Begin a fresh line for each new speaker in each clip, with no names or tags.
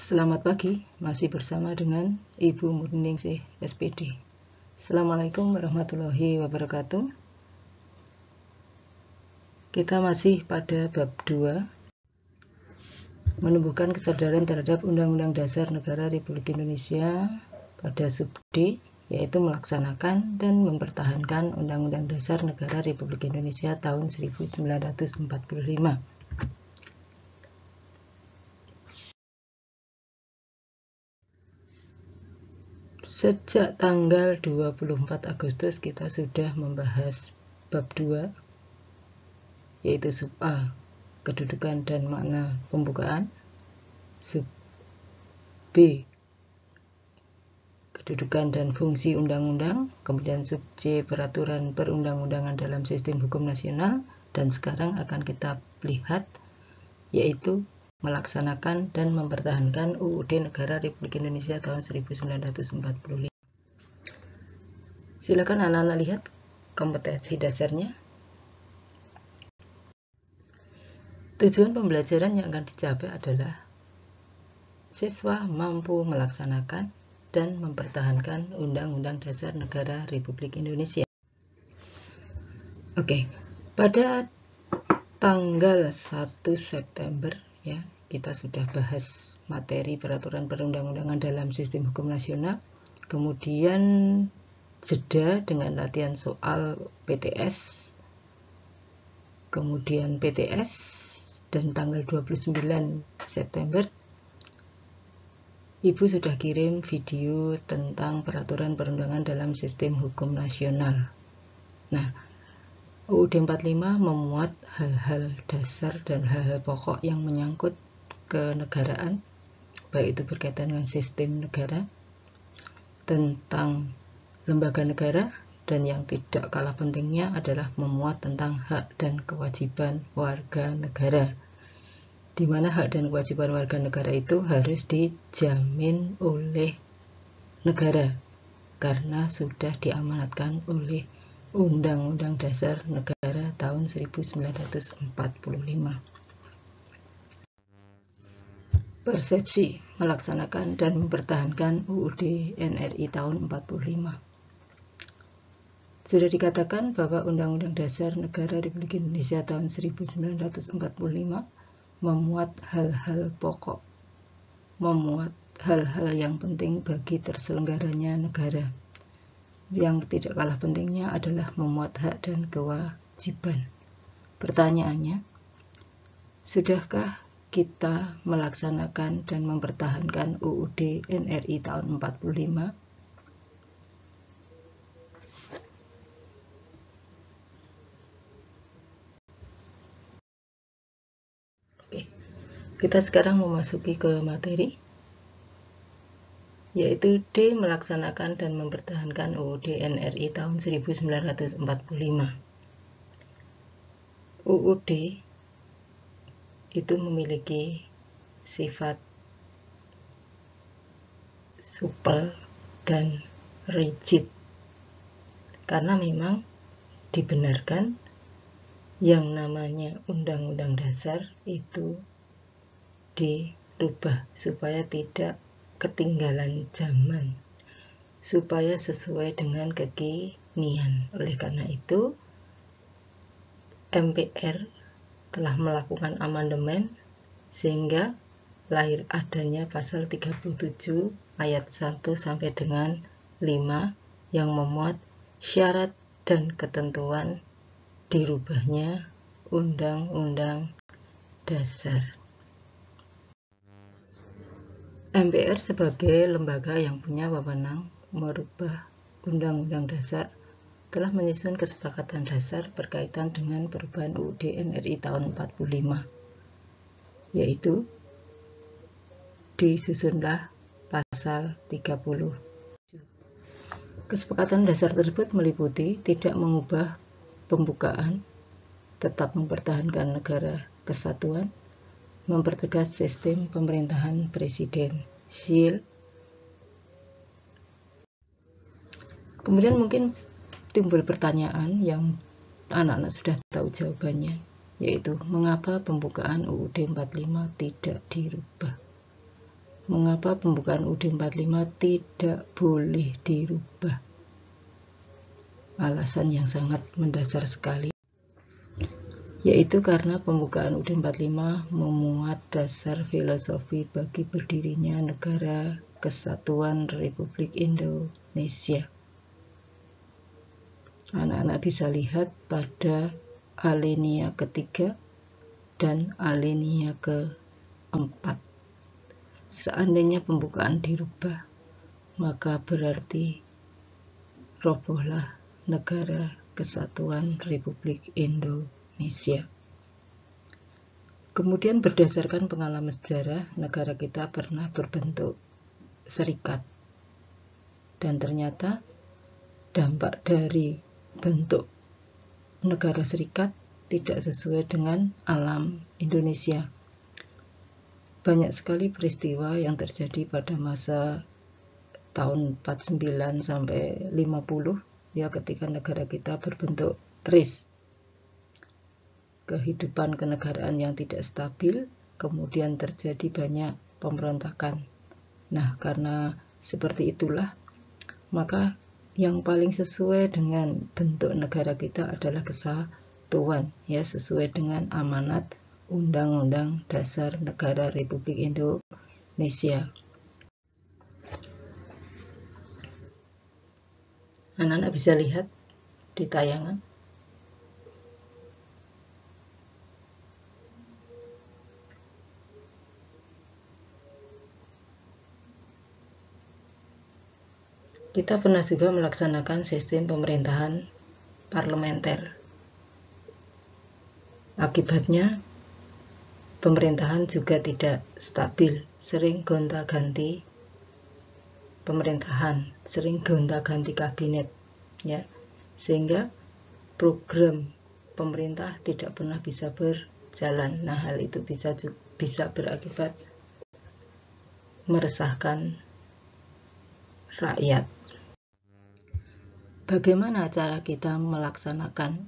Selamat pagi, masih bersama dengan Ibu Murningsih SPD. Assalamualaikum warahmatullahi wabarakatuh. Kita masih pada bab 2, menumbuhkan kesadaran terhadap Undang-Undang Dasar Negara Republik Indonesia pada sub D, yaitu melaksanakan dan mempertahankan Undang-Undang Dasar Negara Republik Indonesia tahun 1945. Sejak tanggal 24 Agustus kita sudah membahas bab 2, yaitu sub A, kedudukan dan makna pembukaan, sub B, kedudukan dan fungsi undang-undang, kemudian sub C, peraturan perundang-undangan dalam sistem hukum nasional, dan sekarang akan kita lihat yaitu melaksanakan dan mempertahankan UUD Negara Republik Indonesia tahun 1945. Silakan anak-anak lihat kompetensi dasarnya. Tujuan pembelajaran yang akan dicapai adalah siswa mampu melaksanakan dan mempertahankan Undang-Undang Dasar Negara Republik Indonesia. Oke, pada tanggal 1 September ya, kita sudah bahas materi peraturan perundang-undangan dalam sistem hukum nasional, kemudian jeda dengan latihan soal PTS, kemudian PTS, dan tanggal 29 September Ibu sudah kirim video tentang peraturan perundangan dalam sistem hukum nasional. Nah, UUD 45 memuat hal-hal dasar dan hal-hal pokok yang menyangkut kenegaraan, baik itu berkaitan dengan sistem negara, tentang lembaga negara, dan yang tidak kalah pentingnya adalah memuat tentang hak dan kewajiban warga negara, di mana hak dan kewajiban warga negara itu harus dijamin oleh negara karena sudah diamanatkan oleh Undang-Undang Dasar Negara tahun 1945. Persepsi melaksanakan dan mempertahankan UUD NRI tahun 45. Sudah dikatakan bahwa Undang-Undang Dasar Negara Republik Indonesia tahun 1945 memuat hal-hal pokok, memuat hal-hal yang penting bagi terselenggaranya negara. Yang tidak kalah pentingnya adalah memuat hak dan kewajiban. Pertanyaannya, sudahkah kita melaksanakan dan mempertahankan UUD NRI tahun 45? Oke, kita sekarang memasuki ke materi, yaitu D, melaksanakan dan mempertahankan UUD NRI tahun 1945. UUD itu memiliki sifat supel dan rigid, karena memang dibenarkan yang namanya Undang-Undang Dasar itu dirubah supaya tidak ketinggalan zaman, supaya sesuai dengan kekinian. Oleh karena itu, MPR telah melakukan amandemen sehingga lahir adanya pasal 37 ayat 1 sampai dengan 5 yang memuat syarat dan ketentuan dirubahnya Undang-Undang Dasar. MPR sebagai lembaga yang punya wewenang merubah Undang-Undang Dasar telah menyusun kesepakatan dasar berkaitan dengan perubahan UUD NRI tahun 45, yaitu disusunlah pasal 30. Kesepakatan dasar tersebut meliputi tidak mengubah pembukaan, tetap mempertahankan negara kesatuan, mempertegas sistem pemerintahan presidensial. Kemudian mungkin timbul pertanyaan yang anak-anak sudah tahu jawabannya, yaitu mengapa pembukaan UUD 45 tidak dirubah. Mengapa pembukaan UUD 45 tidak boleh dirubah? Alasan yang sangat mendasar sekali, yaitu karena pembukaan UUD 45 memuat dasar filosofi bagi berdirinya Negara Kesatuan Republik Indonesia. Anak-anak bisa lihat pada alinea ketiga dan alinea keempat. Seandainya pembukaan dirubah, maka berarti robohlah Negara Kesatuan Republik Indonesia. Kemudian berdasarkan pengalaman sejarah, negara kita pernah berbentuk serikat. Dan ternyata dampak dari bentuk negara serikat tidak sesuai dengan alam Indonesia. Banyak sekali peristiwa yang terjadi pada masa tahun 49 sampai 50 ya, ketika negara kita berbentuk TRIS. Kehidupan kenegaraan yang tidak stabil, kemudian terjadi banyak pemberontakan. Nah, karena seperti itulah, maka yang paling sesuai dengan bentuk negara kita adalah kesatuan, ya, sesuai dengan amanat Undang-Undang Dasar Negara Republik Indonesia. Anak-anak bisa lihat di tayangan. Kita pernah juga melaksanakan sistem pemerintahan parlementer. Akibatnya, pemerintahan juga tidak stabil, sering gonta-ganti pemerintahan, sering gonta-ganti kabinet, ya, sehingga program pemerintah tidak pernah bisa berjalan. Nah, hal itu bisa berakibat meresahkan rakyat. Bagaimana cara kita melaksanakan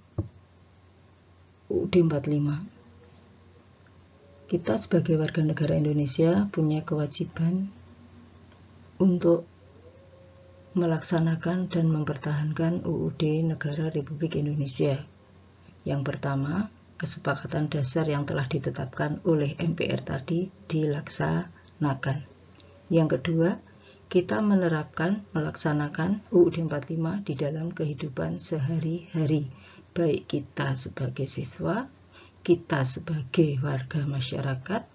UUD 45? Kita sebagai warga negara Indonesia punya kewajiban untuk melaksanakan dan mempertahankan UUD Negara Republik Indonesia. Yang pertama, kesepakatan dasar yang telah ditetapkan oleh MPR tadi dilaksanakan. Yang kedua, kita melaksanakan UUD 45 di dalam kehidupan sehari-hari, baik kita sebagai siswa, kita sebagai warga masyarakat,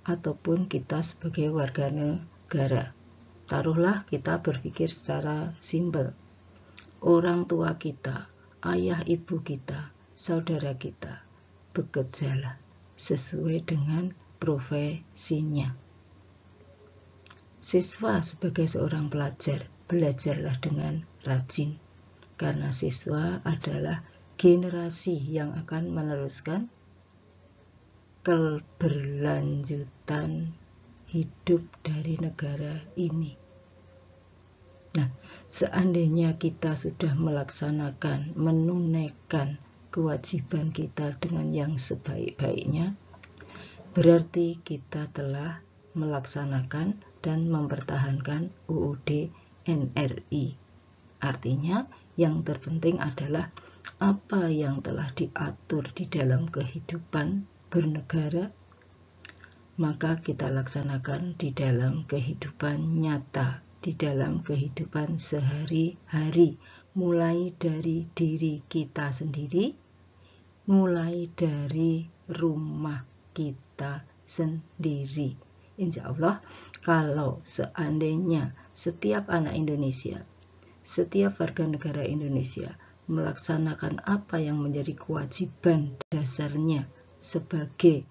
ataupun kita sebagai warga negara. Taruhlah kita berpikir secara simpel. Orang tua kita, ayah ibu kita, saudara kita, bekerjalah sesuai dengan profesinya. Siswa sebagai seorang pelajar, belajarlah dengan rajin, karena siswa adalah generasi yang akan meneruskan keberlanjutan hidup dari negara ini. Nah, seandainya kita sudah melaksanakan, menunaikan kewajiban kita dengan yang sebaik-baiknya, berarti kita telah melaksanakan dan mempertahankan UUD NRI. Artinya, yang terpenting adalah apa yang telah diatur di dalam kehidupan bernegara, maka kita laksanakan di dalam kehidupan nyata, di dalam kehidupan sehari-hari, mulai dari diri kita sendiri, mulai dari rumah kita sendiri. Insya Allah, kalau seandainya setiap anak Indonesia, setiap warga negara Indonesia melaksanakan apa yang menjadi kewajiban dasarnya sebagai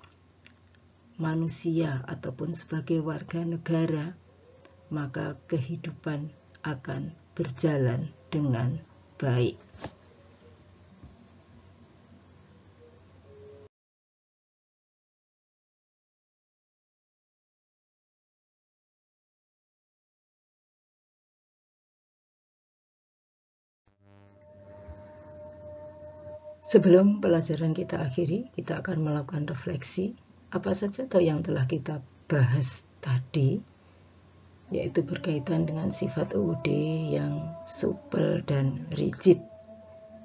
manusia ataupun sebagai warga negara, maka kehidupan akan berjalan dengan baik. Sebelum pelajaran kita akhiri, kita akan melakukan refleksi apa saja yang telah kita bahas tadi yaitu berkaitan dengan sifat UUD yang supel dan rigid.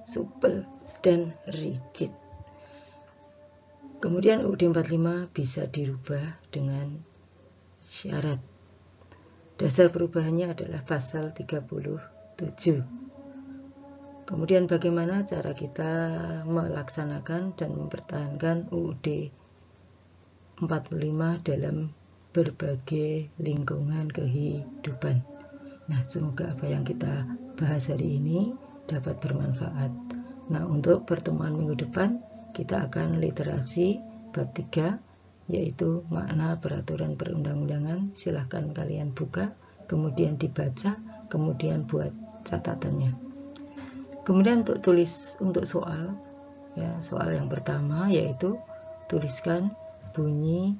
Supel dan rigid. Kemudian UUD 45 bisa dirubah dengan syarat. Dasar perubahannya adalah pasal 37. Kemudian bagaimana cara kita melaksanakan dan mempertahankan UUD 45 dalam berbagai lingkungan kehidupan. Nah, semoga apa yang kita bahas hari ini dapat bermanfaat. Nah, untuk pertemuan minggu depan kita akan literasi bab 3, yaitu makna peraturan perundang-undangan. Silahkan kalian buka, kemudian dibaca, kemudian buat catatannya. Kemudian untuk soal, ya, soal yang pertama yaitu tuliskan bunyi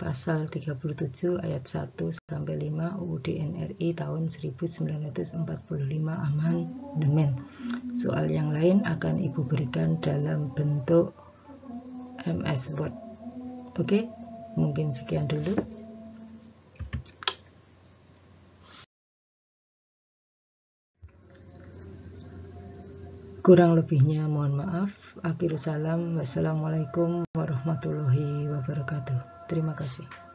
pasal 37 ayat 1 sampai 5 UUD NRI tahun 1945 amandemen. Soal yang lain akan Ibu berikan dalam bentuk MS Word. Oke, mungkin sekian dulu. Kurang lebihnya mohon maaf. Akhirul salam. Wassalamualaikum warahmatullahi wabarakatuh. Terima kasih.